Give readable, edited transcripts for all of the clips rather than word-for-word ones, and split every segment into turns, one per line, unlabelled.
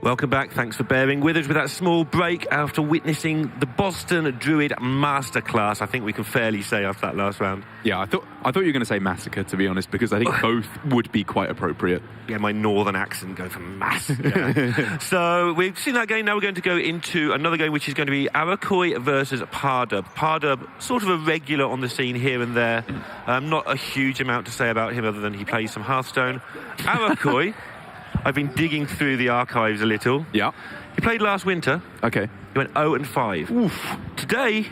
Welcome back. Thanks for bearing with us with that small break after witnessing the Boston Druid Masterclass. I think we can fairly say after that last round.
Yeah, I thought you were going to say massacre, to be honest, because I think both would be quite appropriate.
Yeah, my northern accent going for massacre. So we've seen that game. Now we're going to go into another game, which is going to be Arakoj versus Pardub. Pardub, sort of a regular on the scene here and there. Not a huge amount to say about him other than he plays some Hearthstone. Arakoj, I've been digging through the archives a little.
Yeah.
He played last winter.
Okay.
He went 0-5.
Oof.
Today,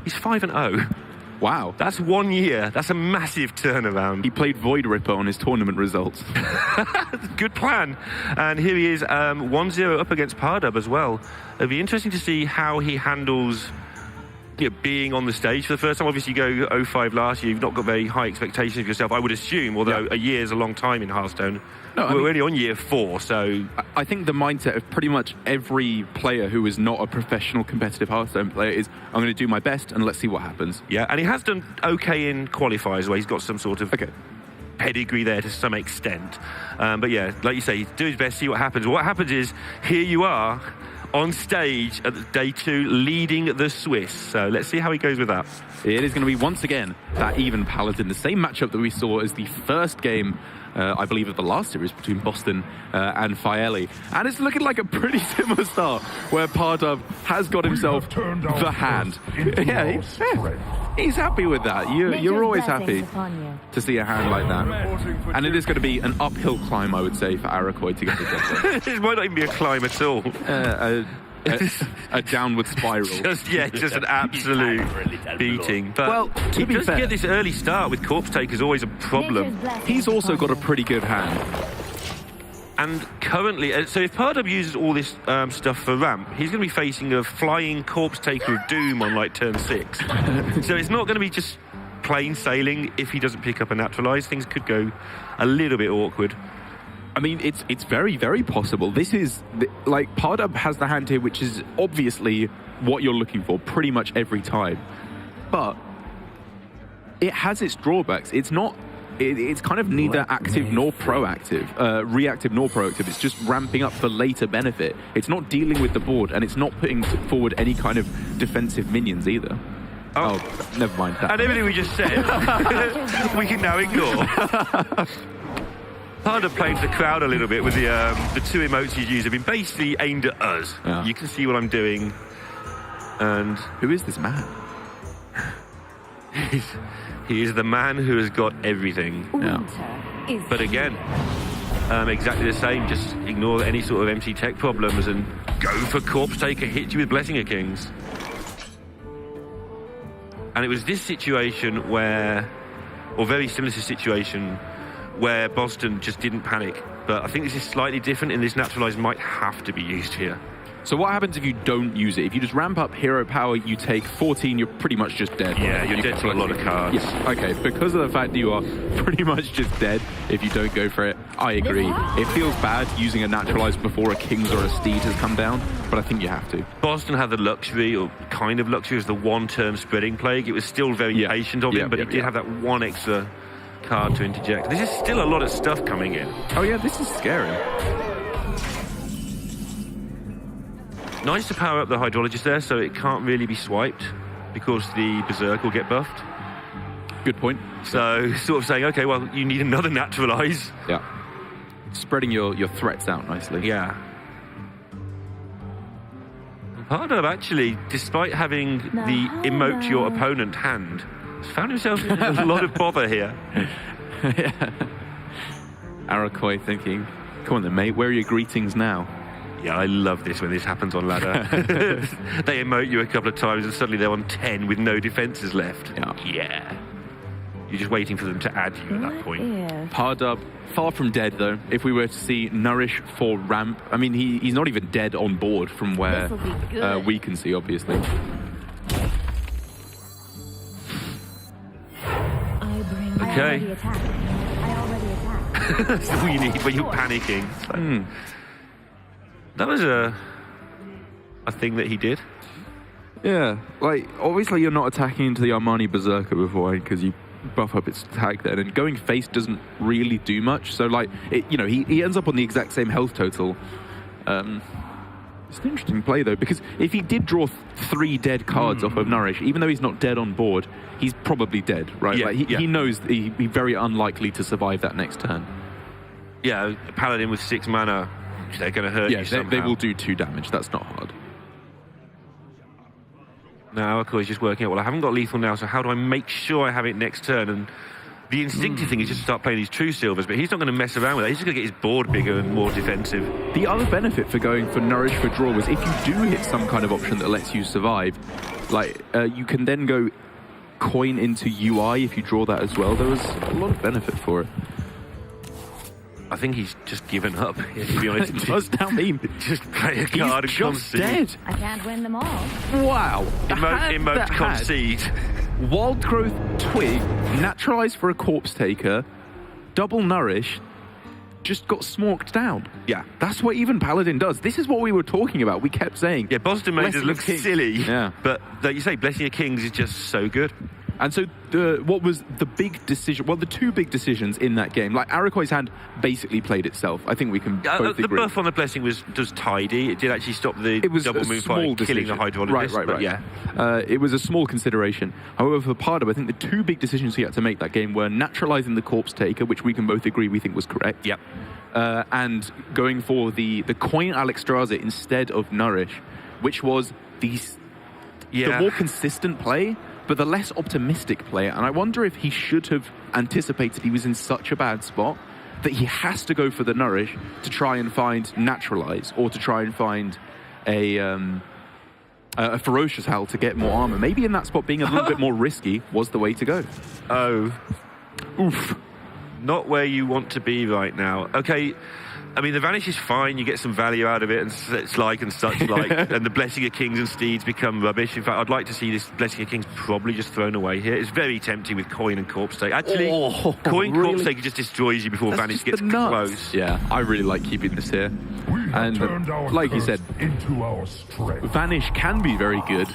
he's 5-0.
Wow.
That's 1 year. That's a massive turnaround.
He played Void Ripper on his tournament results.
Good plan. And here he is, 1-0 up against Pardub as well. It'll be interesting to see how he handles being on the stage for the first time. Obviously, you go 0-5 last year. You've not got very high expectations of yourself, I would assume, although a year is a long time in Hearthstone.
No,
we're only on year 4, so...
I think the mindset of pretty much every player who is not a professional competitive Hearthstone player is, I'm going to do my best and let's see what happens.
Yeah, and he has done okay in qualifiers where he's got some sort of pedigree there to some extent. But yeah, like you say, do his best, see what happens. What happens is, here you are on stage at day 2, leading the Swiss. So let's see how he goes with that.
It is going to be, once again, that even Paladin, the same matchup that we saw as the first game, I believe, of the last series between Boston and Faeli. And it's looking like a pretty similar start, where Pardub has got himself the hand. Yeah, he's happy with that. You're always happy to see a hand like that. And it is going to be an uphill climb, I would say, for Arakoj to get the job.
It might not even be a climb at all.
A downward spiral.
just an absolute beating. But
well, to be fair,
get this early start with Corpse Take is always a problem.
He's also got a pretty good hand.
And currently, so if Pardub uses all this stuff for ramp, he's going to be facing a flying Corpse Taker of Doom on like turn 6. So it's not going to be just plain sailing if he doesn't pick up a Naturalize. Things could go a little bit awkward.
I mean, it's very, very possible. This is, like, Pardub has the hand here, which is obviously what you're looking for pretty much every time. But it has its drawbacks. It's not, it's kind of neither active nor proactive, reactive nor proactive. It's just ramping up for later benefit. It's not dealing with the board, and it's not putting forward any kind of defensive minions either. Oh, never mind that.
And everything we just said, we can now ignore. Pardub playing to the crowd a little bit with the 2 emotes he's used have been basically aimed at us. Yeah. You can see what I'm doing. And
who is this man?
He is the man who has got everything.
Yeah.
But again, exactly the same. Just ignore any sort of empty tech problems and go for Corpse Taker, hit you with Blessing of Kings. And it was this situation where, or very similar to situation, where Boston just didn't panic. But I think this is slightly different, and this Naturalize might have to be used here.
So what happens if you don't use it? If you just ramp up hero power, you take 14, you're pretty much just dead.
Yeah, you're dead to a lot of cards.
Yeah, okay, because of the fact that you are pretty much just dead if you don't go for it, I agree. It feels bad using a Naturalize before a King's or a Steed has come down, but I think you have to.
Boston had the luxury, or kind of luxury, as the 1-turn Spreading Plague. It was still very patient of him, but he did have that 1 extra card to interject. This is still a lot of stuff coming in.
Oh yeah, this is scary.
Nice to power up the Hydrologist there, so it can't really be swiped because the Berserk will get buffed.
Good point.
So sort of saying, okay, well, you need another Naturalize.
Yeah. Spreading your threats out nicely.
Yeah. Pardub actually, despite having the emote your opponent hand, found himself in a lot of bother here.
Yeah. Arakoj thinking, come on then, mate, where are your greetings now?
Yeah, I love this when this happens on ladder. They emote you a couple of times and suddenly they're on 10 with no defenses left. Yeah. You're just waiting for them to add you at that point.
Pardub, far from dead though. If we were to see Nourish for ramp, I mean, he's not even dead on board from where we can see, obviously.
Okay. That's all you need when you're panicking. So, that was a thing that he did.
Yeah, like, obviously you're not attacking into the Armani Berserker beforehand because you buff up its attack then, and going face doesn't really do much. So, like, he ends up on the exact same health total It's an interesting play, though, because if he did draw 3 dead cards off of Nourish, even though he's not dead on board, he's probably dead, right?
Yeah,
like he knows that he's very unlikely to survive that next turn.
Yeah, Paladin with 6 mana, they're going to hurt you somehow.
They will do 2 damage. That's not hard.
Now Arakoj is just working out, well, I haven't got lethal now, so how do I make sure I have it next turn? And the instinctive thing is just to start playing these true silvers, but he's not going to mess around with that. He's just going to get his board bigger and more defensive.
The other benefit for going for Nourish for draw was if you do hit some kind of option that lets you survive, like you can then go coin into UI if you draw that as well. There was a lot of benefit for it.
I think he's just given up, to be honest.
It does now mean
just play a card and concede.
Dead.
I can't win them all.
Wow.
Emote concede.
Wild Growth Twig, naturalized for a Corpse Taker, double Nourish, just got smorked down.
Yeah.
That's what even Paladin does. This is what we were talking about. We kept saying.
Yeah, Boston made it look silly.
Yeah.
But like you say, Blessing of Kings is just so good.
And so what was the big decision? Well, the 2 big decisions in that game, like Arakoj's hand basically played itself. I think we can both
the
agree.
buff on the Blessing was tidy. It did actually stop the
It was
double
a
Moonfire
small
killing the Hydrologist.
Right.
But yeah.
It was a small consideration. However, for Pardub, I think the 2 big decisions he had to make that game were naturalizing the Corpse Taker, which we can both agree we think was correct.
Yep.
And going for the coin Alexstrasza instead of Nourish, which was the more consistent play, but the less optimistic play. And I wonder if he should have anticipated he was in such a bad spot that he has to go for the Nourish to try and find Naturalize, or to try and find a Ferocious Howl to get more armor. Maybe in that spot being a little bit more risky was the way to go.
Oh. Oof. Not where you want to be right now. Okay, I mean, the Vanish is fine. You get some value out of it and such like. And the Blessing of Kings and Steeds become rubbish. In fact, I'd like to see this Blessing of Kings probably just thrown away here. It's very tempting with Coin and Corpse Take. Actually, Coin
really?
Corpse Take just destroys you before
That's
Vanish
just
gets close.
Yeah, I really like keeping this here. And like you said, Vanish can be very good.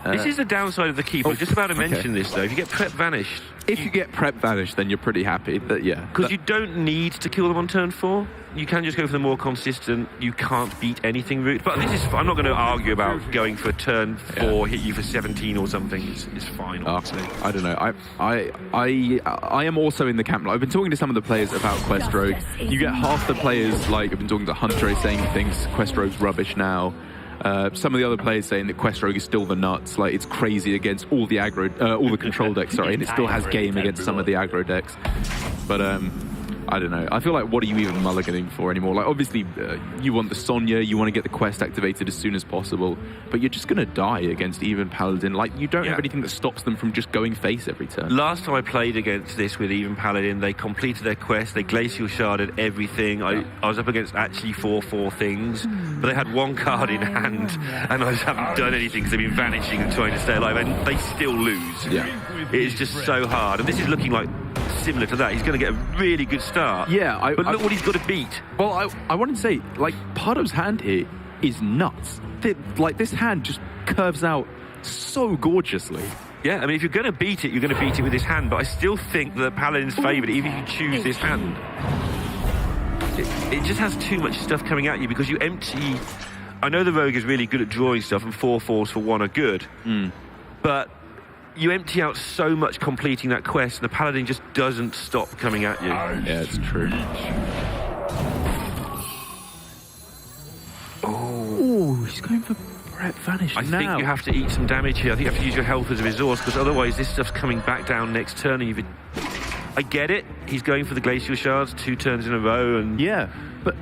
This is the downside of the keep. I was just about to mention this, though. If you get Prep Vanished...
If you get Prep Vanished, then you're pretty happy. But yeah.
Because you don't need to kill them on turn 4. You can just go for the more consistent, you can't beat anything route. But this is... I'm not going to argue about going for turn 4, hit you for 17 or something. It's fine, honestly.
I don't know. I am also in the camp. I've been talking to some of the players about Quest Rogue. You get half the players, like, I've been talking to Hunter saying he thinks Quest Rogue's rubbish now. Some of the other players saying that Quest Rogue is still the nuts, like it's crazy against all the aggro, all the control decks, sorry, and it still has game against some of the aggro decks. But I don't know. I feel like, what are you even mulliganing for anymore? Like, obviously, you want the Sonya, you want to get the quest activated as soon as possible, but you're just going to die against even Paladin. Like, you don't have anything that stops them from just going face every turn.
Last time I played against this with even Paladin, they completed their quest, they Glacial Sharded everything. I was up against actually 4/4 things, but they had 1 card in hand, and I just haven't done anything because they've been vanishing and trying to stay alive, and they still lose.
Yeah.
It is just so hard, and this is looking like similar to that. He's going to get a really good start.
Yeah,
but look what he's got to beat.
Well, I wanted to say, like, Pardub's hand here is nuts. Like, this hand just curves out so gorgeously.
Yeah, I mean, if you're going to beat it, you're going to beat it with this hand, but I still think that Paladin's favoured, even if you choose this hand. It just has too much stuff coming at you because you empty... I know the Rogue is really good at drawing stuff, and 4/4s for 1 are good, but you empty out so much completing that quest, and the Paladin just doesn't stop coming at you.
Yeah, it's true. Oh, he's going for Prep Vanish now.
I think you have to eat some damage here. I think you have to use your health as a resource, because otherwise this stuff's coming back down next turn. And I get it. He's going for the Glacial Shards 2 turns in a row. And
yeah, but...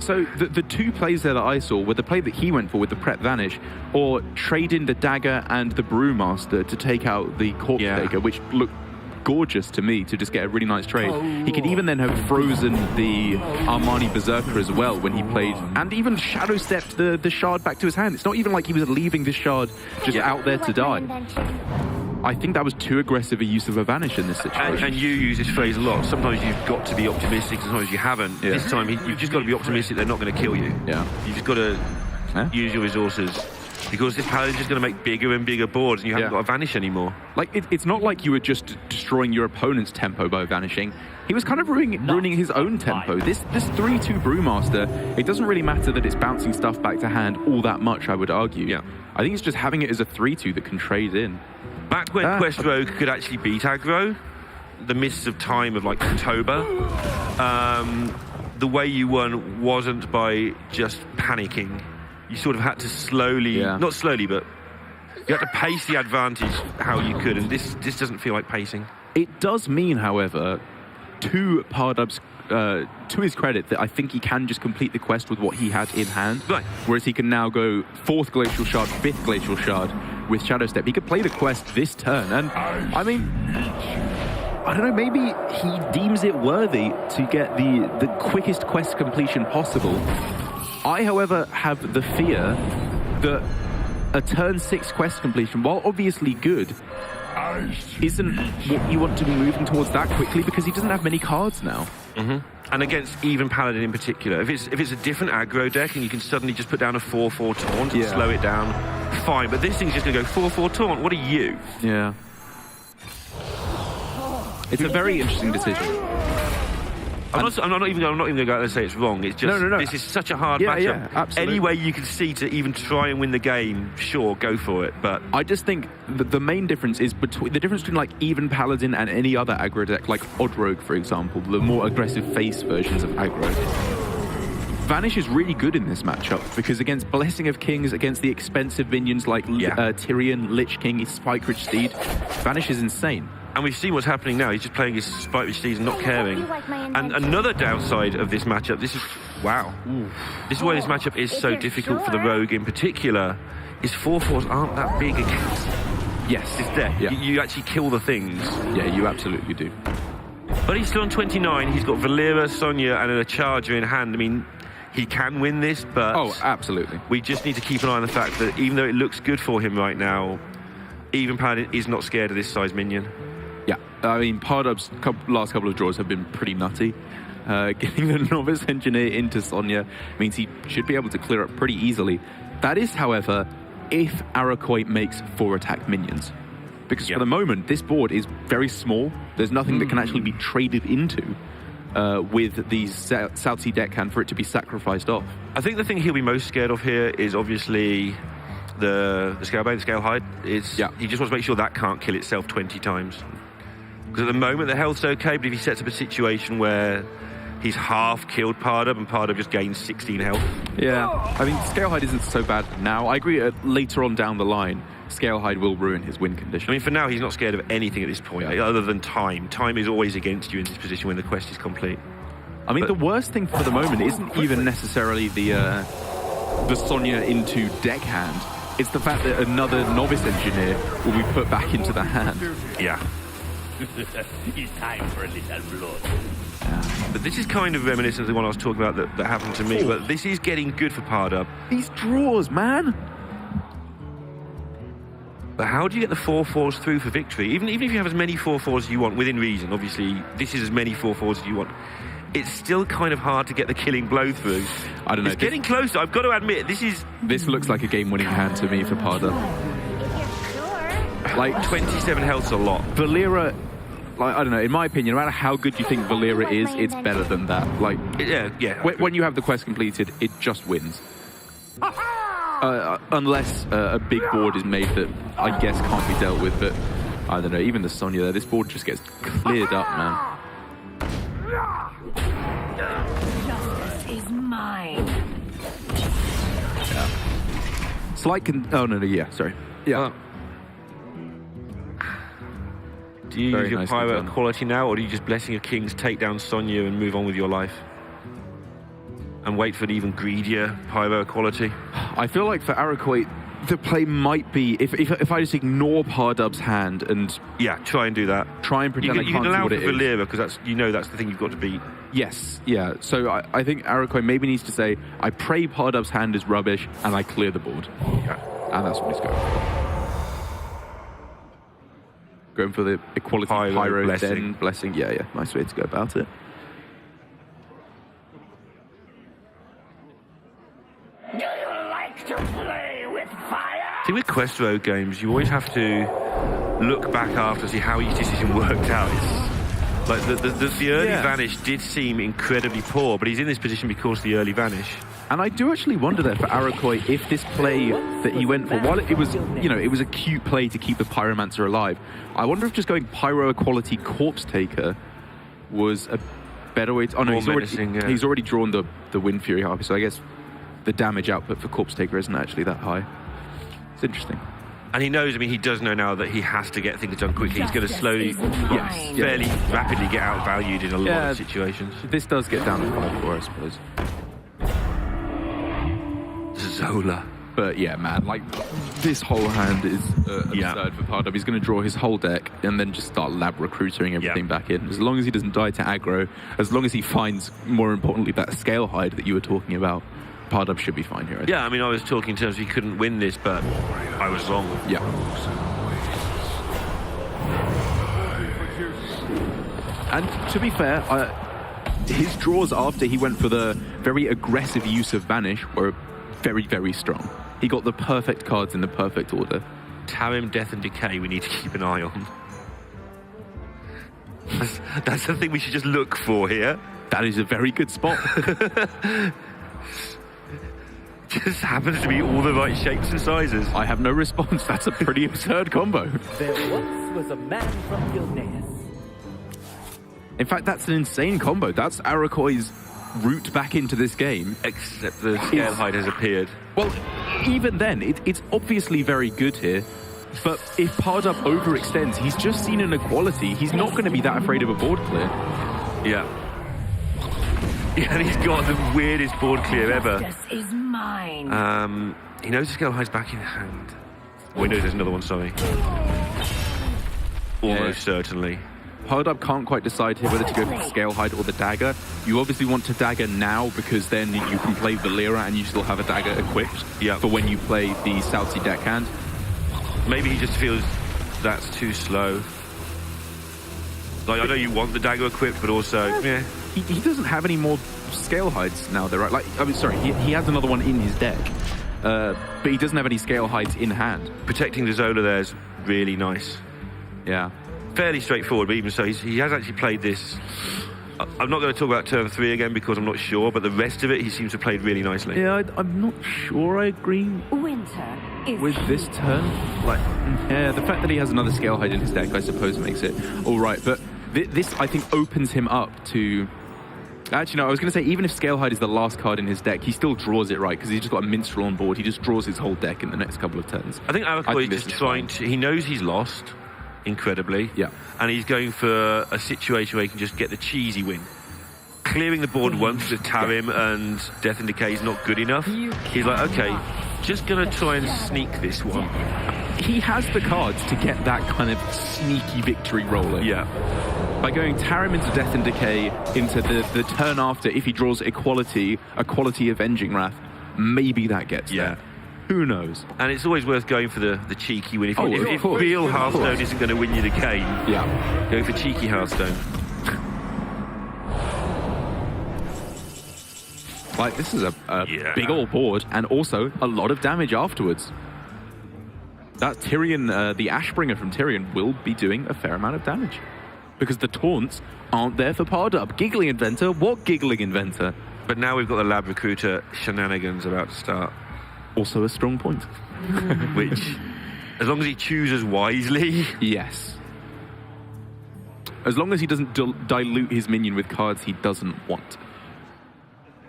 So the 2 plays there that I saw were the play that he went for with the Prep Vanish, or trade in the Dagger and the Brewmaster to take out the Corpse Taker, which looked gorgeous to me to just get a really nice trade. He could even then have frozen the Armani Berserker as well when he played, and even Shadow Stepped the Shard back to his hand. It's not even like he was leaving this Shard just out there to die. I think that was too aggressive a use of a Vanish in this situation.
And you use this phrase a lot. Sometimes you've got to be optimistic, sometimes you haven't.
Yeah.
This time, you've just got to be optimistic they're not going to kill you.
Yeah.
You've just got to use your resources. because this Paladin's just going to make bigger and bigger boards, and you haven't got to vanish anymore.
Like, it's not like you were just destroying your opponent's tempo by vanishing. He was kind of ruining his own tempo. This 3-2 Brewmaster, it doesn't really matter that it's bouncing stuff back to hand all that much, I would argue.
Yeah.
I think it's just having it as a 3-2 that can trade in.
Back when Quest Rogue could actually beat aggro, the mists of time of like October, the way you won wasn't by just panicking. You sort of had to slowly, not slowly, but you had to pace the advantage how you could, and this doesn't feel like pacing.
It does mean, however, to Pardub's, to his credit, that I think he can just complete the quest with what he had in hand.
Right.
Whereas he can now go 4th Glacial Shard, 5th Glacial Shard with Shadow Step. He could play the quest this turn, and I mean, I don't know, maybe he deems it worthy to get the quickest quest completion possible. I, however, have the fear that a turn 6 quest completion, while obviously good, isn't what you want to be moving towards that quickly, because he doesn't have many cards now.
And against even Paladin in particular, if it's a different aggro deck and you can suddenly just put down a 4-4 taunt and slow it down, fine. But this thing's just going to go 4-4 taunt. What are you?
Yeah. It's a very interesting decision.
I'm not even going to go out and say it's wrong. It's just
No.
this is such a hard matchup.
Yeah, absolutely.
Any way you can see to even try and win the game, sure, go for it. But
I just think the main difference is between like even Paladin and any other aggro deck, like Odd Rogue, for example, the more aggressive face versions of aggro. Vanish is really good in this matchup because against Blessing of Kings, against the expensive minions like Tyrion, Lich King, Spike Ridge Steed, Vanish is insane.
And we've seen what's happening now. He's just playing his Spike Ridge Steeds and not caring. And another downside of this matchup, this is this is why this matchup is so difficult for the Rogue in particular, is 4/4s aren't that big against this deck.
Yeah.
You actually kill the things.
Yeah, you absolutely do.
But he's still on 29. He's got Valera, Sonya, and a Charger in hand. I mean, he can win this, but
oh, absolutely.
We just need to keep an eye on the fact that even though it looks good for him right now, even Paladin is not scared of this size minion.
Yeah, I mean, Pardub's last couple of draws have been pretty nutty. Getting the Novice Engineer into Sonya means he should be able to clear up pretty easily. That is, however, if Arakoj makes 4 attack minions. Because for the moment, this board is very small. There's nothing that can actually be traded into with the South Sea deckhand for it to be sacrificed off.
I think the thing he'll be most scared of here is obviously the Scalebane, the Scalehide. He just wants to make sure that can't kill itself 20 times. Because at the moment, the health's okay, but if he sets up a situation where he's half killed Pardub and Pardub just gains 16 health.
Yeah, I mean, Scalehide isn't so bad now. I agree, later on down the line, Scalehide will ruin his win condition.
I mean, for now, he's not scared of anything at this point, other than time. Time is always against you in this position when the quest is complete.
I mean, the worst thing for the moment isn't even necessarily the Sonya into deckhand. It's the fact that another Novice Engineer will be put back into the hand.
Yeah.
It's time for a little blood.
But this is kind of reminiscent of the one I was talking about that happened to me, but this is getting good for Pardub.
These draws, man!
But how do you get the 4/4s through for victory? Even if you have as many 4/4s as you want, within reason, obviously, this is as many 4/4s as you want. It's still kind of hard to get the killing blow through.
I don't know.
It's getting closer, I've got to admit,
This looks like a game-winning hand to me for Pardub.
Like 27 health's a lot.
Valera, like, I don't know, in my opinion, no matter how good you think Valera is, it's better than that. Like, when you have the quest completed, it just wins. Unless a big board is made that I guess can't be dealt with, but I don't know, even the Sonya there, this board just gets cleared up, man.
Justice is mine.
Yeah. Slight sorry. Yeah.
Do you use your
nice
Pyro
concern.
quality now, or do you just Blessing of Kings take down Sonya and move on with your life? And wait for an even greedier Pyro quality?
I feel like for Arakoj, the play might be, if I just ignore Pardub's hand and...
Yeah, try and do that.
Try and pretend
you
I
can
can't see
allow
what
for
it is.
Valera, because that's the thing you've got to beat.
Yes, yeah. So I think Arakoj maybe needs to say, I pray Pardub's hand is rubbish, and I clear the board.
Yeah.
And that's what he's going for. Going for the equality Pyro
Blessing.
then Blessing. Yeah, nice way to go about it.
Do you like to play with with fire.
See, with Quest Road games, you always have to look back after to see how each decision worked out. It's like the early vanish did seem incredibly poor, but he's in this position because of the early vanish.
And I do actually wonder there for Arakoj if this play that he went for, while it was, it was a cute play to keep the Pyromancer alive, I wonder if just going Pyro Equality Corpse Taker was a better way to... Oh no, he's already drawn the Wind Fury Harpy, so I guess the damage output for Corpse Taker isn't actually that high. It's interesting.
And he knows, he does know now that he has to get things done quickly. He's going to slowly, fairly rapidly get outvalued in a lot of situations.
This does get down to 5-4, I suppose.
Zola.
But yeah, man, like, this whole hand is absurd for Pardub. He's going to draw his whole deck and then just start lab recruiting everything back in. As long as he doesn't die to aggro, as long as he finds, more importantly, that scale hide that you were talking about, Pardub should be fine here.
I was talking in terms of he couldn't win this, but I was wrong.
Yeah. And to be fair, his draws after he went for the very aggressive use of Vanish were very, very strong. He got the perfect cards in the perfect order.
Tarim, Death and Decay we need to keep an eye on. That's the thing we should just look for here.
That is a very good spot.
Just happens to be all the right shapes and sizes.
I have no response. That's a pretty absurd combo.
There once was a man from Gilneas.
In fact, that's an insane combo. That's Arakoj's route back into this game.
Except the scale hide has appeared.
Well, even then, it's obviously very good here. But if Pardub overextends, he's just seen an equality. He's not going to be that afraid of a board clear.
Yeah, and he's got the weirdest board clear ever.
Justice is mine.
He knows the scale hide's back in hand. Oh, he knows there's another one, sorry. Almost certainly.
Pardub can't quite decide here whether to go for the scale hide or the dagger. You obviously want to dagger now because then you can play the Lyra and you still have a dagger equipped for when you play the South Sea deckhand.
Maybe he just feels that's too slow. Like, I know you want the dagger equipped, but also,
He doesn't have any more scale hides now, though, right? Like, sorry, he has another one in his deck, but he doesn't have any scale hides in hand.
Protecting the Zola there is really nice.
Yeah.
Fairly straightforward, but even so, he has actually played this. I'm not going to talk about turn 3 again because I'm not sure, but the rest of it he seems to have played really nicely.
Yeah, I'm not sure I agree
Winter is
with this turn. Like, the fact that he has another scale hide in his deck, I suppose, makes it all right. But this, I think, opens him up to... Actually, no, I was going to say, even if scale hide is the last card in his deck, he still draws it right because he's just got a minstrel on board. He just draws his whole deck in the next couple of turns.
I think Arakoj is just trying to... He knows he's lost. Incredibly.
Yeah.
And he's going for a situation where he can just get the cheesy win. Clearing the board once with Tarim and Death and Decay is not good enough. He's like, okay, just going to try and sneak this one.
He has the cards to get that kind of sneaky victory rolling.
Yeah.
By going Tarim into Death and Decay into the turn after, if he draws Equality Avenging Wrath, maybe that gets there. Who knows?
And it's always worth going for the cheeky win. If real Hearthstone isn't going to win you the game, go for cheeky Hearthstone.
Like, this is a big old board, and also a lot of damage afterwards. That Tyrion, the Ashbringer from Tyrion, will be doing a fair amount of damage. Because the taunts aren't there for Pardub. Giggling Inventor? What Giggling Inventor?
But now we've got the Lab Recruiter shenanigans about to start.
Also a strong point.
Which, as long as he chooses wisely...
Yes. As long as he doesn't dilute his minion with cards he doesn't want.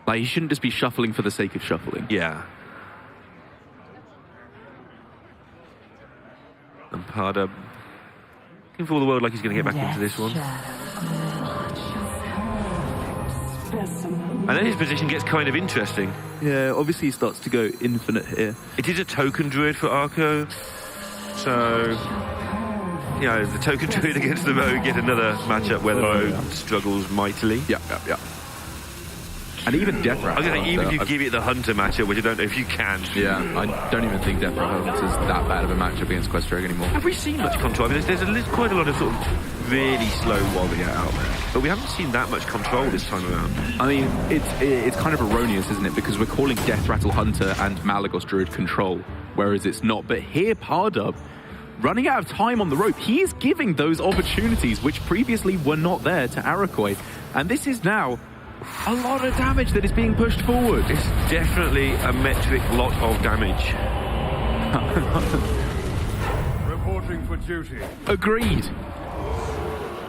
Like, he shouldn't just be shuffling for the sake of shuffling.
Yeah. And Pardub looking for all the world like he's going to get back into this one. And then his position gets kind of interesting.
Yeah, obviously he starts to go infinite here.
It is a token druid for Arco. So, you know, the token druid against the rogue, get another matchup where the rogue struggles mightily.
Yeah. And even Death Rattle.
I was going to say, even if you give it the Hunter matchup, which I don't know if you can.
Yeah, I don't even think Death Rattle is that bad of a matchup against Quest Rogue anymore.
Have we seen much control? I mean, there's quite a lot of sort of really slow warrior out there. But we haven't seen that much control this time around.
I mean, it's kind of erroneous, isn't it? Because we're calling Death Rattle Hunter and Malagos Druid control. whereas it's not. But here, Pardub, running out of time on the rope, he is giving those opportunities which previously were not there to Arakoj. And this is now a lot of damage that is being pushed forward.
It's definitely a metric lot of damage.
Reporting for duty.
Agreed.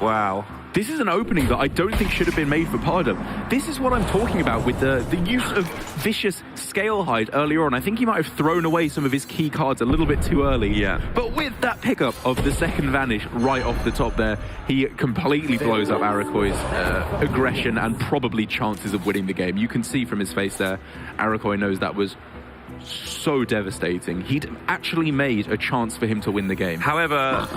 Wow.
This is an opening that I don't think should have been made for Pardub. This is what I'm talking about with the use of vicious Scalehide earlier on. I think he might have thrown away some of his key cards a little bit too early.
Yeah.
But with that pickup of the second Vanish right off the top there, he completely blows up Arakoj's aggression and probably chances of winning the game. You can see from his face there, Arakoj knows that was so devastating. He'd actually made a chance for him to win the game.
However,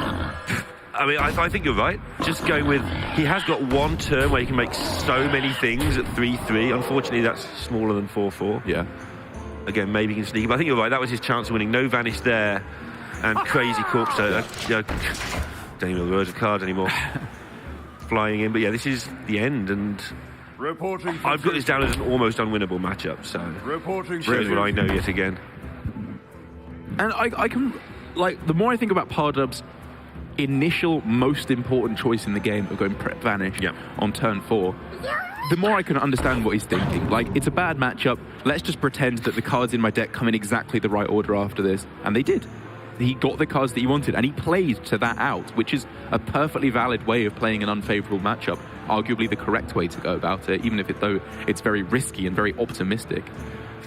I mean, I think you're right. Just going with, he has got one turn where he can make so many things at 3-3. Unfortunately, that's smaller than 4-4.
Yeah.
Again, maybe he can sneak. But I think you're right. That was his chance of winning. No Vanish there. And crazy corpse. Don't even know the words of cards anymore. Flying in. But yeah, this is the end. And
Reporting for
I've got this down as an almost unwinnable matchup. So
Reporting for
shows what I know yet again.
And I can, like, the more I think about Pardub's initial most important choice in the game of going Prep Vanish on turn 4, the more I can understand what he's thinking. Like, it's a bad matchup. Let's just pretend that the cards in my deck come in exactly the right order after this. And they did. He got the cards that he wanted, and he played to that out, which is a perfectly valid way of playing an unfavorable matchup. Arguably the correct way to go about it, even if though it's very risky and very optimistic.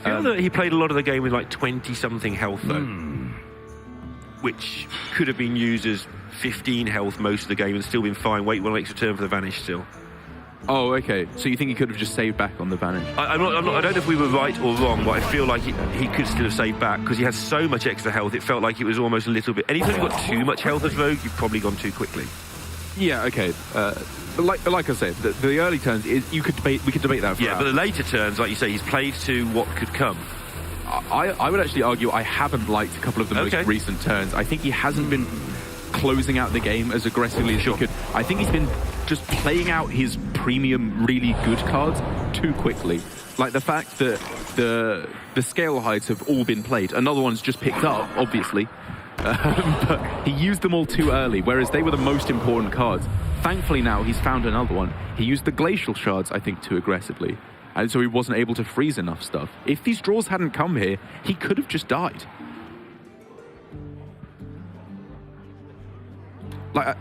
I feel that he played a lot of the game with like 20-something health, though. Which could have been used as 15 health most of the game and still been fine. Wait one extra turn for the Vanish still.
Oh, okay. So you think he could have just saved back on the Vanish?
I don't know if we were right or wrong, but I feel like he could still have saved back because he has so much extra health. It felt like it was almost a little bit. Anytime you've got too much health as Rogue, you've probably gone too quickly.
Yeah, okay. Like I said, the early turns, we could debate that for
Yeah, but the later turns, like you say, he's played to what could come.
I would actually argue I haven't liked a couple of the most recent turns. I think he hasn't been closing out the game as aggressively as he could. I think he's been just playing out his premium, really good cards too quickly. Like the fact that the scale hides have all been played. Another one's just picked up, obviously. But he used them all too early, whereas they were the most important cards. Thankfully now he's found another one. He used the glacial shards, I think, too aggressively. And so he wasn't able to freeze enough stuff. If these draws hadn't come here, he could have just died. Like,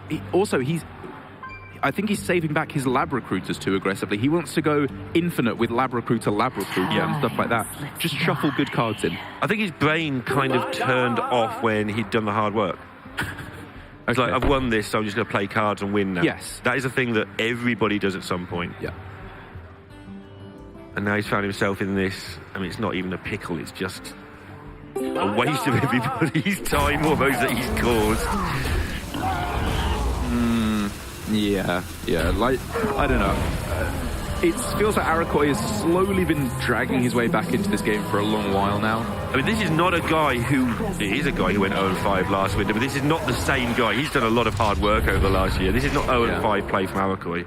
I think he's saving back his lab recruiters too aggressively. He wants to go infinite with lab recruiter and stuff like that. Just shuffle good cards in.
I think his brain kind of turned off when he'd done the hard work. It's like, I've won this, so I'm just going to play cards and win now.
Yes.
That is a thing that everybody does at some point.
Yeah.
And now he's found himself in this. I mean, it's not even a pickle, it's just a waste of everybody's time almost that he's caused.
Yeah, like, I don't know. It feels like Arakoj has slowly been dragging his way back into this game for a long while now.
I mean, this is not a guy who... He is a guy who went 0-5 last winter, but this is not the same guy. He's done a lot of hard work over the last year. This is not 0-5 play from Arakoj.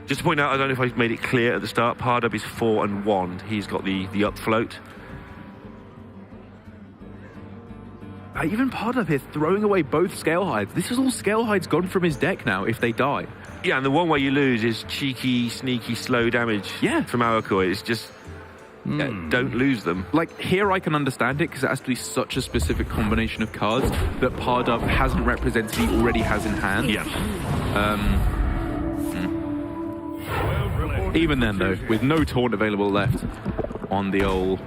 Just to point out, I don't know if I made it clear at the start, Pardub is 4-1. He's got the up float.
Even Pardub here throwing away both scale hides. This is all scale hides gone from his deck now if they die.
Yeah, and the one way you lose is cheeky, sneaky, slow damage from Arakoj. It's just, don't lose them.
Like, here I can understand it because it has to be such a specific combination of cards that Pardub hasn't represented he already has in hand.
Yeah.
Even then, though, with no taunt available left on the old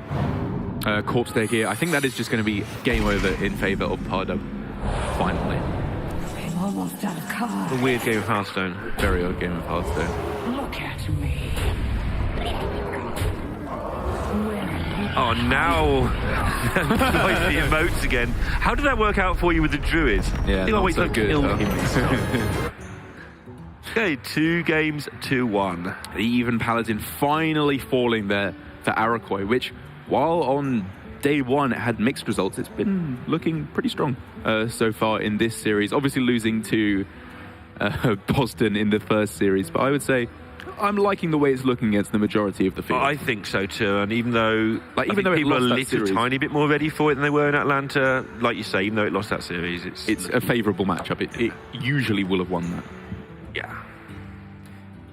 corpse deck here, I think that is just going to be game over in favour of Pardub. Finally.
I'm almost out of cards.
A weird game of Hearthstone.
Very odd game of Hearthstone.
Look at me.
Oh, now like the emotes again. How did that work out for you with the druids?
Yeah,
I think
not
wait
so
till I
good.
kill him. Okay, 2 games to 1.
The even Paladin finally falling there for Arakoj, which, while on day 1 it had mixed results, it's been looking pretty strong so far in this series. Obviously losing to Boston in the first series, but I would say I'm liking the way it's looking against the majority of the field.
I think so too, and even though
Even though it
people are a
lost that
little
series.
tiny bit more ready for it than they were in Atlanta, like you say, even though it lost that series,
It's a favourable matchup. It usually will have won that.
yeah.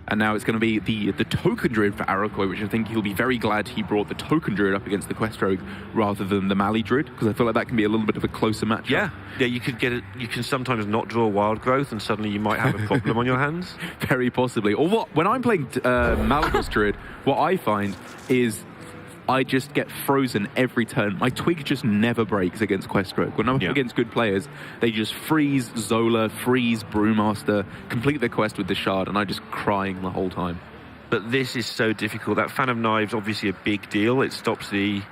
And now it's going to be the Token Druid for Arakoj, which I think he'll be very glad he brought the Token Druid up against the Quest Rogue rather than the Mali Druid, because I feel like that can be a little bit of a closer matchup.
Yeah, you could get it. You can sometimes not draw Wild Growth, and suddenly you might have a problem on your hands.
Very possibly. Or when I'm playing Malagos Druid, what I find is I just get frozen every turn. My twig just never breaks against Quest Rogue. When I'm up against good players, they just freeze Zola, freeze Brewmaster, complete their quest with the shard, and I'm just crying the whole time.
But this is so difficult. That Fan of Knives, obviously a big deal. It stops the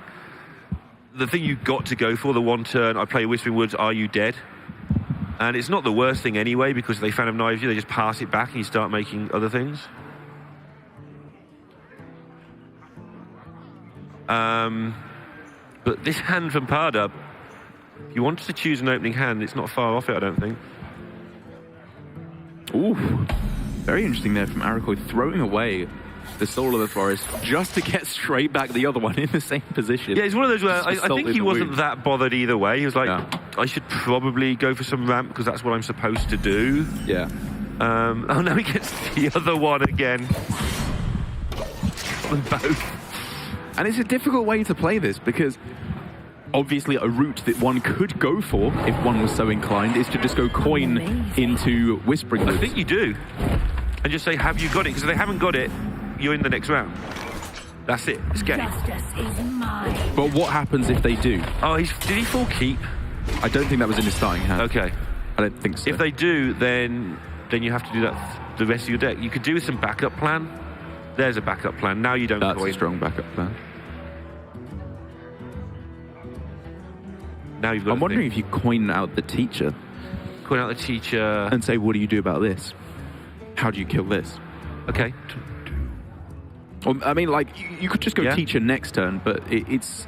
thing you've got to go for, the one turn, I play Whispering Woods, are you dead? And it's not the worst thing anyway, because they Fan of Knives you, they just pass it back and you start making other things. But this hand from Pardub, if you wanted to choose an opening hand, it's not far off it, I don't think.
Ooh, very interesting there from Arakoj, throwing away the Soul of the Forest just to get straight back the other one in the same position.
Yeah, it's one of those where I
Salt
think
in
he
the
wasn't
wound.
that bothered either way. He was like, I should probably go for some ramp because that's what I'm supposed to do.
Yeah.
Oh, no, he gets the other one again. On both.
And it's a difficult way to play this because obviously a route that one could go for if one was so inclined is to just go coin into Whispering Woods.
I think you do. And just say, have you got it? Because if they haven't got it, you're in the next round. That's it. It's game.
Justice is mine.
But what happens if they do?
Oh, did he full keep?
I don't think that was in his starting hand.
Okay.
I don't think so.
If they do, then you have to do that the rest of your deck. You could do some backup plan. There's a backup plan. Now you don't
That's
coin.
a strong backup plan.
Now you've got
I'm wondering if you coin out the teacher
coin out the teacher.
and say, what do you do about this? How do you kill this?
Okay.
Or, I mean, like, you could just go
Yeah.
teacher next turn, but it's...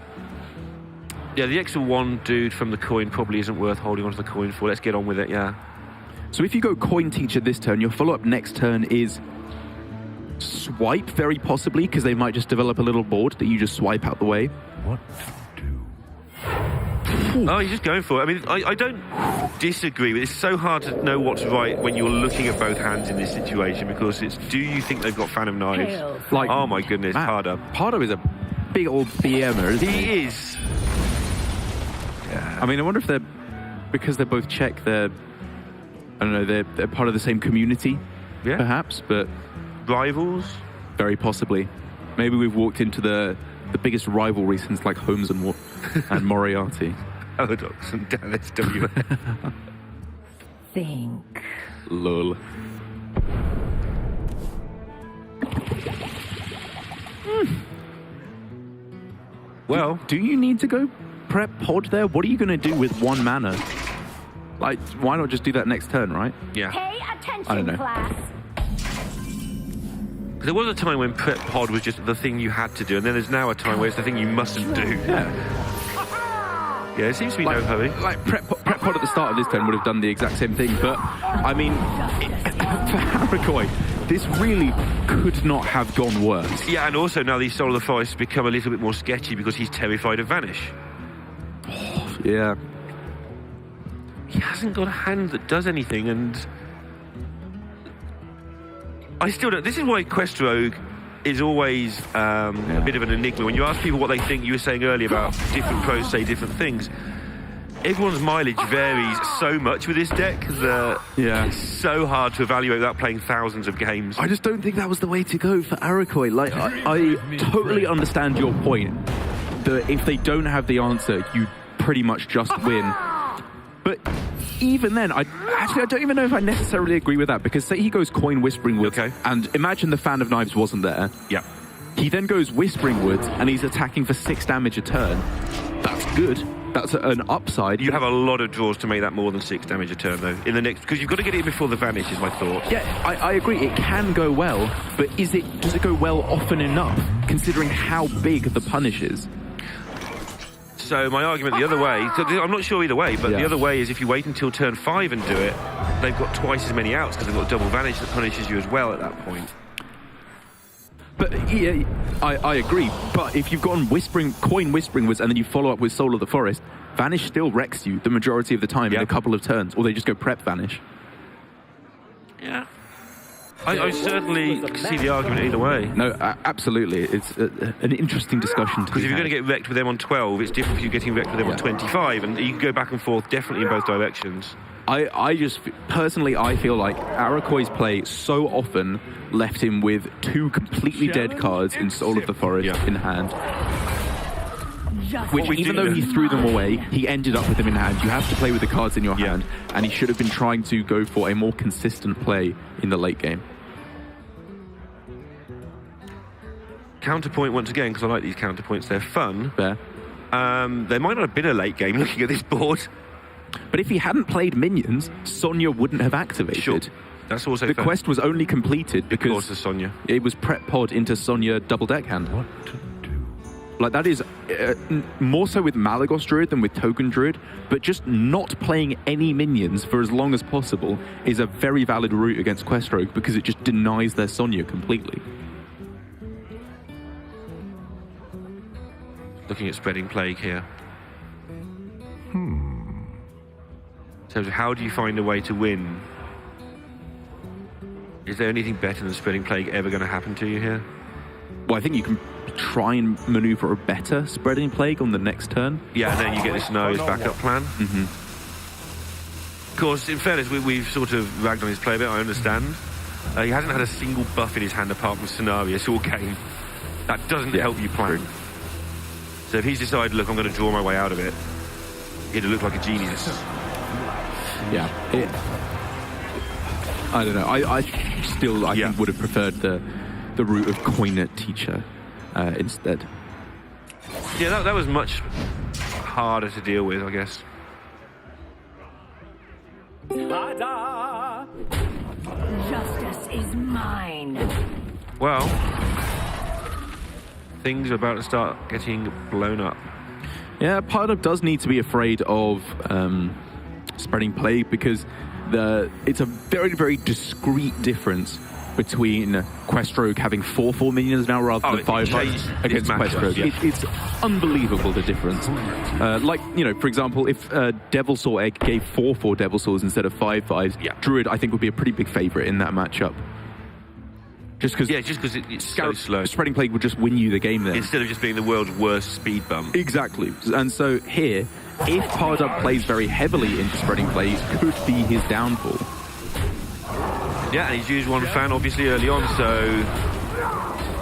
Yeah, the extra one dude from the coin probably isn't worth holding onto the coin for. Let's get on with it, yeah.
So if you go coin teacher this turn, your follow-up next turn is swipe, very possibly, because they might just develop a little board that you just swipe out the way.
What to do?
Oh, you're just going for it. I mean, I don't disagree with it. It's so hard to know what's right when you're looking at both hands in this situation because it's, do you think they've got Fan of Knives?
Hail.
Like,
Oh my goodness,
man,
Pardub.
Pardub is a big old BMer, isn't he?
He is.
I mean, I wonder if they're, because they're both Czech, they're, I don't know, they're part of the same community,
Yeah.
perhaps, but
Rivals?
very possibly. Maybe we've walked into the biggest rivalry since like Holmes and Moriarty.
Paradox and Dallas W.
Think.
Lol.
Well,
Do you need to go prep pod there? What are you going to do with 1 mana? Like, why not just do that next turn, right?
yeah.
Pay attention,
I don't know.
class.
There was a time when prep pod was just the thing you had to do, and then there's now a time where it's the thing you mustn't do. Yeah, it seems to be no hurry.
Like, prep pod at the start of this turn would have done the exact same thing, but, I mean, for Arakoj, this really could not have gone worse.
Yeah, and also now these Soul of the Forest become a little bit more sketchy because he's terrified of Vanish.
Yeah.
He hasn't got a hand that does anything, and I still don't. This is why Quest Rogue is always a bit of an enigma. When you ask people what they think, you were saying earlier about different pros say different things. Everyone's mileage varies so much with this deck that it's so hard to evaluate without playing thousands of games.
I just don't think that was the way to go for Arakoj. Like, I totally understand your point that if they don't have the answer, you pretty much just win. But even then, I don't even know if I necessarily agree with that, because say he goes coin Whispering Woods, and imagine the Fan of Knives wasn't there.
Yeah.
He then goes Whispering Woods, and he's attacking for 6 damage a turn. That's good. That's an upside.
You have a lot of draws to make that more than 6 damage a turn, though, in the next, because you've got to get it before the Vanish, is my thought.
Yeah, I agree. It can go well, but does it go well often enough, considering how big the punish is?
So my argument the other way, so I'm not sure either way, but the other way is if you wait until turn 5 and do it, they've got twice as many outs because they've got double Vanish that punishes you as well at that point.
But yeah, I agree. But if you've gone Whispering Wizards, and then you follow up with Soul of the Forest, Vanish still wrecks you the majority of the time in a couple of turns, or they just go prep Vanish.
Yeah. I certainly see the argument either way.
No, absolutely. It's an interesting discussion to
Because if you're going to get wrecked with them on 12, it's different if you're getting wrecked with them on 25, and you can go back and forth definitely in both directions.
I just, personally, I feel like Arakoj's play so often left him with two completely dead cards in Soul of the Forest in hand. Which, even though he threw them away, he ended up with them in hand. You have to play with the cards in your hand, and he should have been trying to go for a more consistent play in the late game.
Counterpoint once again, because I like these counterpoints, they're fun.
Fair.
There might not have been a late game looking at this board.
But if he hadn't played minions, Sonya wouldn't have activated.
Sure. That's also
the
fair.
quest was only completed because
of Sonya.
It was prep pod into Sonya double deck hand.
What to do?
Like, that is more so with Malagos Druid than with Token Druid, but just not playing any minions for as long as possible is a very valid route against Quest Rogue because it just denies their Sonya completely.
Looking at Spreading Plague here. So how do you find a way to win? Is there anything better than Spreading Plague ever going to happen to you here?
Well, I think you can try and maneuver a better Spreading Plague on the next turn.
Yeah, and then you get the Scenario's backup plan. Of course, in fairness, we've sort of ragged on his play a bit, I understand. He hasn't had a single buff in his hand apart from Scenarios all game. That doesn't help you plan. So if he's decided, look, I'm going to draw my way out of it, he'd look like a genius.
Yeah. I don't know. I think would have preferred the route of Coiner Teacher instead.
Yeah, that was much harder to deal with, I guess.
Justice is mine.
Well, things are about to start getting blown up.
Yeah, Pardub does need to be afraid of Spreading Plague because it's a very, very discrete difference between Quest Rogue having 4/4 minions now rather than 5/5 against Quest Rogue.
Yeah.
It's unbelievable, the difference. Like, for example, if Devilsaur Egg gave 4/4 Devilsaurs instead of 5/5s, Druid, I think, would be a pretty big favourite in that matchup. Just because
it's so slow.
Spreading Plague would just win you the game then.
Instead of just being the world's worst speed bump.
Exactly. And so here, if Pardub plays very heavily into Spreading Plague, it could be his downfall.
Yeah, and he's used one fan obviously early on, so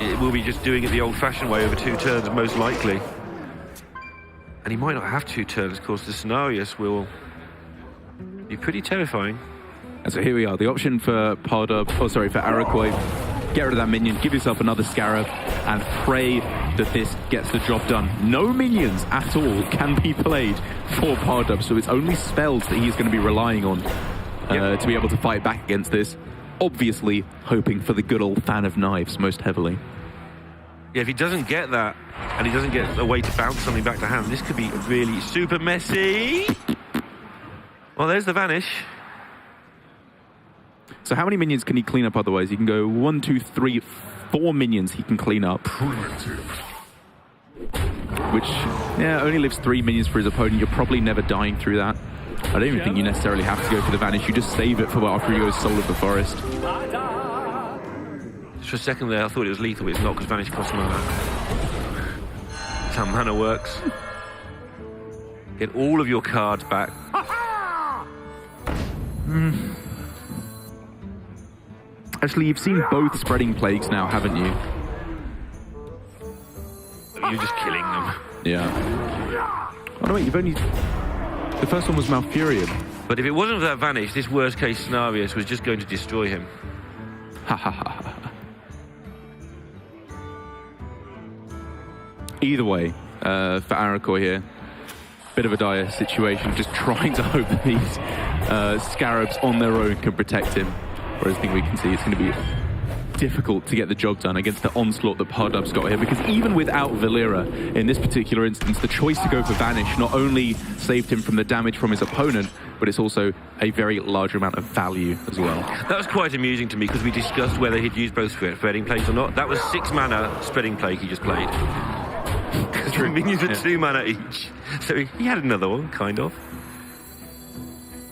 it will be just doing it the old-fashioned way over 2 turns, most likely. And he might not have 2 turns, of course. The Scenarios will be pretty terrifying.
And so here we are. The option for for Arakoj. Get rid of that minion, give yourself another Scarab, and pray that this gets the job done. No minions at all can be played for Pardub, so it's only spells that he's going to be relying on to be able to fight back against this. Obviously, hoping for the good old Fan of Knives most heavily.
Yeah, if he doesn't get that, and he doesn't get a way to bounce something back to hand, this could be really super messy. Well, there's the Vanish.
So how many minions can he clean up otherwise? He can go 1, 2, 3, 4 minions he can clean up. Which, only leaves 3 minions for his opponent. You're probably never dying through that. I don't even think you necessarily have to go for the Vanish. You just save it for after he goes Soul of the Forest.
Just for a second there, I thought it was lethal, but it's not because Vanish costs mana. That's how mana works. Get all of your cards back.
Actually, you've seen both Spreading Plagues now, haven't you?
You're just killing them.
Yeah. Oh, no, wait, you've only... The first one was Malfurion.
But if it wasn't for that Vanish, this worst-case scenario was just going to destroy him.
Ha ha ha. Either way, for Arakoj here, bit of a dire situation, just trying to hope that these Scarabs on their own can protect him. Whereas I think we can see it's going to be difficult to get the job done against the onslaught that Pardub's got here, because even without Valera, in this particular instance, the choice to go for Vanish not only saved him from the damage from his opponent, but it's also a very large amount of value as well.
That was quite amusing to me because we discussed whether he'd use both spreading plays or not. That was 6 mana spreading play he just played. Because the minions were 2 mana each. So he had another one, kind of.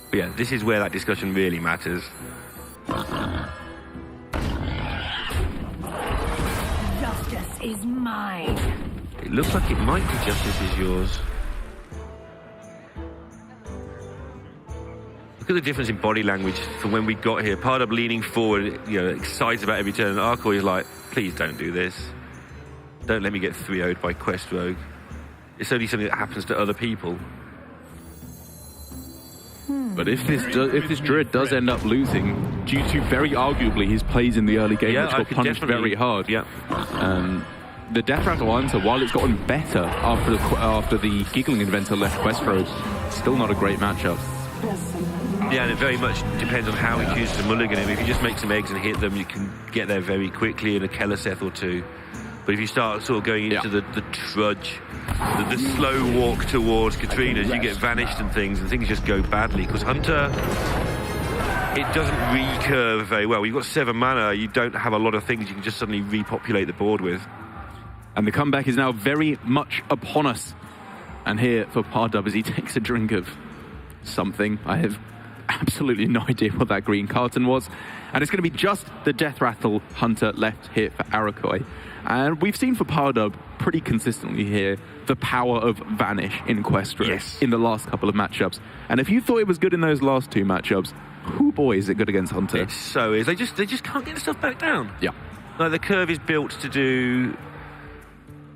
But yeah, this is where that discussion really matters.
Justice is mine.
It looks like it might be Justice is yours. Look at the difference in body language from when we got here. Pardub leaning forward, excited about every turn. And Arakoj is like, please don't do this. Don't let me get 3-0'd by Quest Rogue. It's only something that happens to other people.
But if this Druid does end up losing, due to very arguably his plays in the early game, which got punished very hard, the Death Rattle answer, while it's gotten better after the Giggling Inventor left Quest Rogue, still not a great matchup.
Yeah, and it very much depends on how he chooses to mulligan him. If you just make some eggs and hit them, you can get there very quickly in a Keleseth or two. But if you start sort of going into the trudge, the slow walk towards Katrina's, you get vanished and things just go badly. Because Hunter, it doesn't recurve very well. You've got 7 mana, you don't have a lot of things you can just suddenly repopulate the board with.
And the comeback is now very much upon us. And here for Pardub as he takes a drink of something. I have absolutely no idea what that green carton was. And it's going to be just the Death Rattle Hunter left here for Arakoj. And we've seen for Pardub pretty consistently here the power of Vanish in Quest Rogue in the last couple of matchups. And if you thought it was good in those last 2 matchups, whoo boy, is it good against Hunter.
It so is. They just can't get the stuff back down.
Yeah.
Like the curve is built to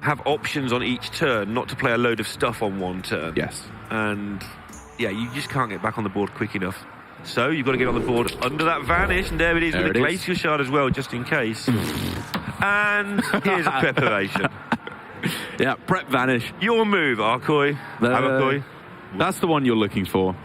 have options on each turn, not to play a load of stuff on one turn.
Yes.
And yeah, you just can't get back on the board quick enough. So you've got to get on the board under that Vanish, and there it is with a Glacial Shard as well, just in case. And here's a preparation.
Yeah, prep Vanish.
Your move, Arakoj. Arakoj.
That's the one you're looking for.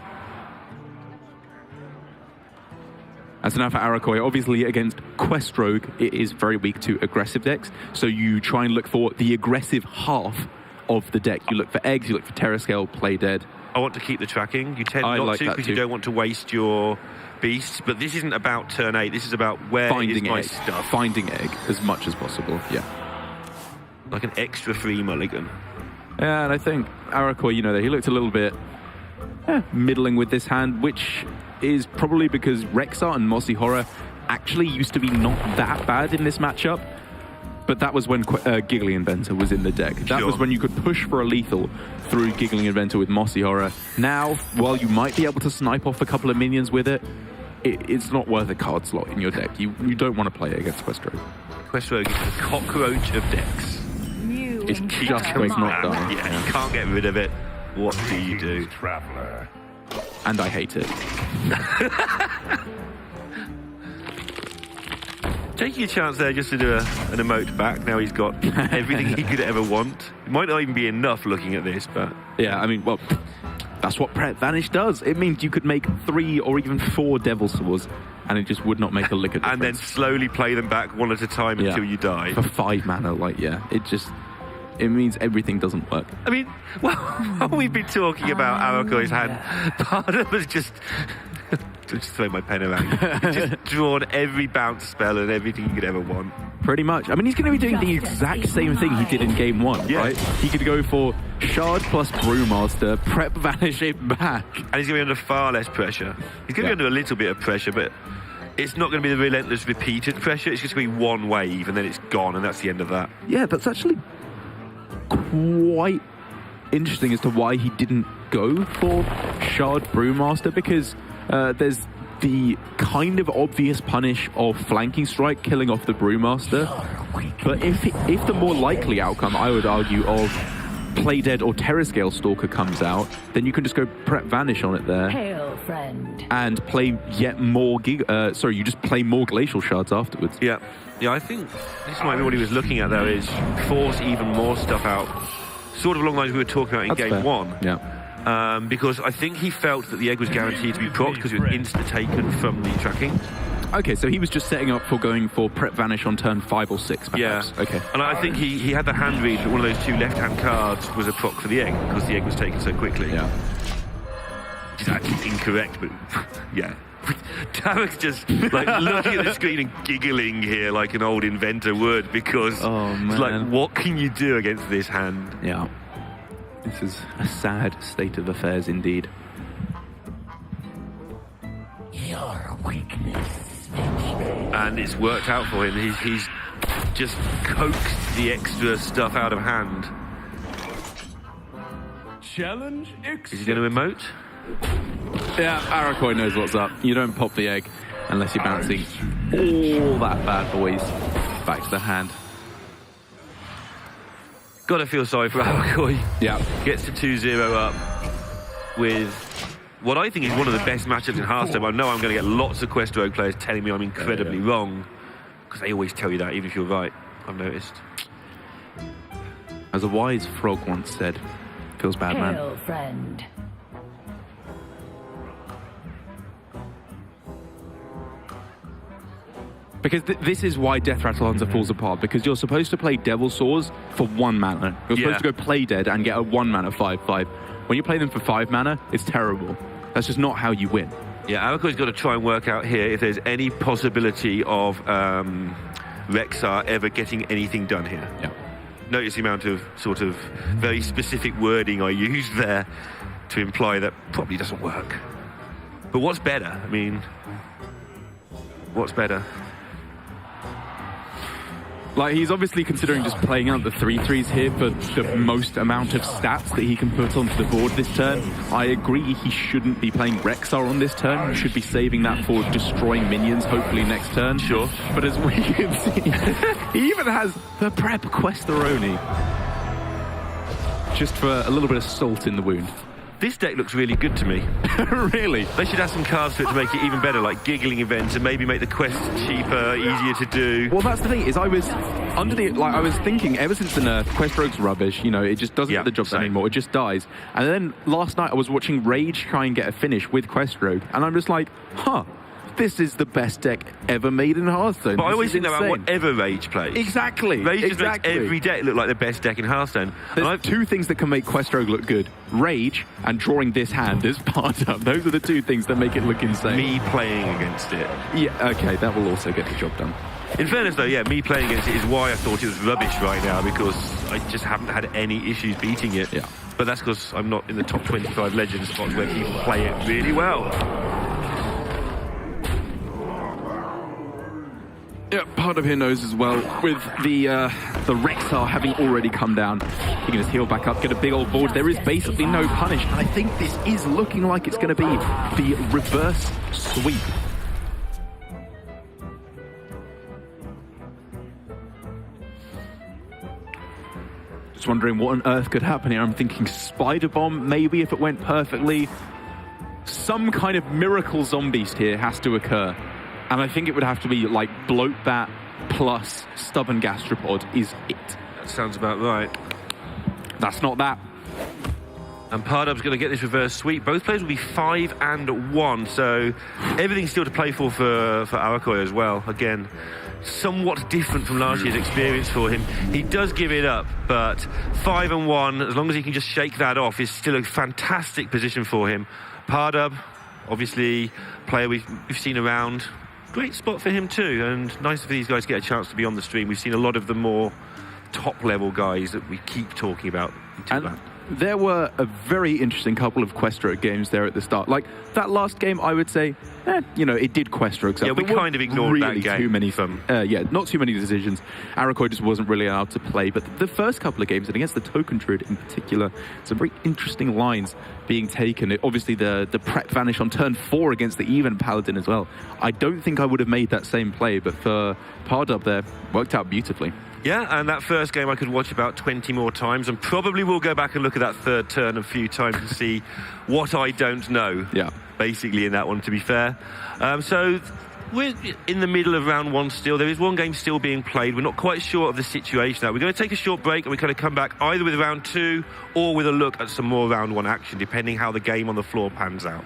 As now for Arakoj, obviously against Quest Rogue, it is very weak to aggressive decks. So you try and look for the aggressive half of the deck. You look for eggs, you look for Terror Scale, Play Dead.
I want to keep the tracking. You tend not to because you don't want to waste your beasts. But this isn't about turn 8. This is about where is my stuff.
Finding egg as much as possible, yeah.
Like an extra free mulligan.
Yeah, and I think Arakoj, he looked a little bit middling with this hand, which is probably because Rexar and Mossy Horror actually used to be not that bad in this matchup. But that was when Giggling Inventor was in the deck. That was when you could push for a lethal through Giggling Inventor with Mossy Horror. Now, while you might be able to snipe off a couple of minions with it, it's not worth a card slot in your deck. You don't want to play it against Quest Rogue.
Quest Rogue is the cockroach of decks.
It's just going not done.
Yeah, you can't get rid of it. What do you do?
Traveler.
And I hate it.
Taking a chance there just to do an emote back. Now he's got everything he could ever want. It might not even be enough looking at this, but...
Yeah, I mean, well, that's what Prep Vanish does. It means you could make 3 or even 4 Devil Swords, and it just would not make a lick of difference.
And then slowly play them back one at a time until you die.
For 5 mana, it means everything doesn't work.
I mean, well, while we've been talking about Arakoj's hand, Pardub has just throw my pen around. He's just drawn every bounce spell and everything you could ever want.
Pretty much. I mean, he's going to be doing the exact same thing he did in game 1, right? He could go for Shard plus Brewmaster, prep Vanish it back.
And he's going to be under far less pressure. He's going to be under a little bit of pressure, but it's not going to be the relentless repeated pressure. It's just going to be one wave and then it's gone, and that's the end of that.
Yeah, that's actually quite interesting as to why he didn't go for Shard Brewmaster, because there's the kind of obvious punish of Flanking Strike killing off the Brewmaster. But if the more likely outcome, I would argue, of Play Dead or Terror Scale Stalker comes out, then you can just go prep Vanish on it there.
Hail, friend.
And play yet more you just play more Glacial Shards afterwards.
Yeah, I think this might be what he was looking at there, is force even more stuff out. Sort of along the lines we were talking about in game 1.
Yeah.
Because I think he felt that the egg was guaranteed to be procced because it was insta-taken from the tracking.
Okay, so he was just setting up for going for Prep Vanish on turn 5 or 6, perhaps.
Yeah.
Okay.
And I think he had the hand read that one of those 2 left-hand cards was a proc for the egg, because the egg was taken so quickly.
Yeah.
Which is actually incorrect, but yeah. Tarek's just like looking at the screen and giggling here like an old inventor would, because it's like, what can you do against this hand?
Yeah. This is a sad state of affairs indeed.
Your weakness.
And it's worked out for him. He's just coaxed the extra stuff out of hand.
Challenge
Is he going to emote?
Yeah, Arakoj knows what's up. You don't pop the egg unless you're bouncing all that bad boys back to the hand.
Gotta feel sorry for Arakoj.
Yeah.
Gets to 2-0 up with what I think is one of the best matchups in Hearthstone. I know I'm going to get lots of Quest Rogue players telling me I'm incredibly wrong, because they always tell you that, even if you're right, I've noticed.
As a wise frog once said, feels bad, man.
Hail, friend.
Because this is why Death Rattle Hunter falls apart, because you're supposed to play Devil Saws for 1 mana. You're supposed to go play dead and get a 1 mana 5/5. When you play them for 5 mana, it's terrible. That's just not how you win.
Yeah, Arakoj's got to try and work out here if there's any possibility of Rexar ever getting anything done here.
Yeah.
Notice the amount of sort of very specific wording I used there to imply that probably doesn't work. But what's better? I mean, what's better?
Like, he's obviously considering just playing out the 3/3s here for the most amount of stats that he can put onto the board this turn. I agree he shouldn't be playing Rexar on this turn. He should be saving that for destroying minions, hopefully next turn.
Sure.
But as we can see, he even has the Prep Questeroni. Just for a little bit of salt in the wound.
This deck looks really good to me.
Really?
They should add some cards to it to make it even better, like giggling events, and maybe make the quests cheaper, easier to do.
Well, that's the thing, is I was thinking ever since the nerf, Quest Rogue's rubbish, you know, it just doesn't get the job done anymore, it just dies. And then last night I was watching Rage try and get a finish with Quest Rogue, and I'm just like, this is the best deck ever made in Hearthstone.
But I always think about whatever Rage plays.
Exactly.
Rage just makes every deck look like the best deck in Hearthstone.
There's 2 things that can make Quest Rogue look good. Rage and drawing this hand as Pardub. Those are the 2 things that make it look insane.
Me playing against it.
Yeah, okay, that will also get the job done.
In fairness though, yeah, me playing against it is why I thought it was rubbish right now, because I just haven't had any issues beating it.
Yeah.
But that's because I'm not in the top 25 Legends spots where people play it really well.
Yeah, Pardub here knows as well, with the Rexar having already come down, he can just heal back up, get a big old board. There is basically no punish, and I think this is looking like it's going to be the reverse sweep. Just wondering what on earth could happen here. I'm thinking Spider Bomb, maybe, if it went perfectly. Some kind of miracle zombies here has to occur. And I think it would have to be like Bloat Bat plus Stubborn Gastropod is it.
That sounds about right.
That's not that.
And Pardub's going to get this reverse sweep. Both players will be 5 and 1, so everything's still to play for Arakoj as well. Again, somewhat different from last year's experience for him. He does give it up, but 5 and 1, as long as he can just shake that off, is still a fantastic position for him. Pardub, obviously, player we've seen around. Great spot for him too, and nice for these guys to get a chance to be on the stream. We've seen a lot of the more top-level guys that we keep talking about.
And there were a very interesting couple of Quest Rogue games there at the start. Like, that last game, I would say, you know, it did Quest Rogue stuff.
Yeah, we kind of ignored
really
that game.
Too many not too many decisions. Arakoj just wasn't really allowed to play. But the first couple of games, and against the Token Druid in particular, some very interesting lines being taken. Obviously, the Prep Vanish on turn 4 against the Even Paladin as well. I don't think I would have made that same play, but for Pardub there, worked out beautifully.
Yeah, and that first game I could watch about 20 more times, and probably will go back and look at that third turn a few times and see what I don't know.
Yeah.
Basically in that one, to be fair. So we're in the middle of round 1 still. There is one game still being played. We're not quite sure of the situation now. We're going to take a short break, and we're going to come back either with round 2 or with a look at some more round 1 action, depending how the game on the floor pans out.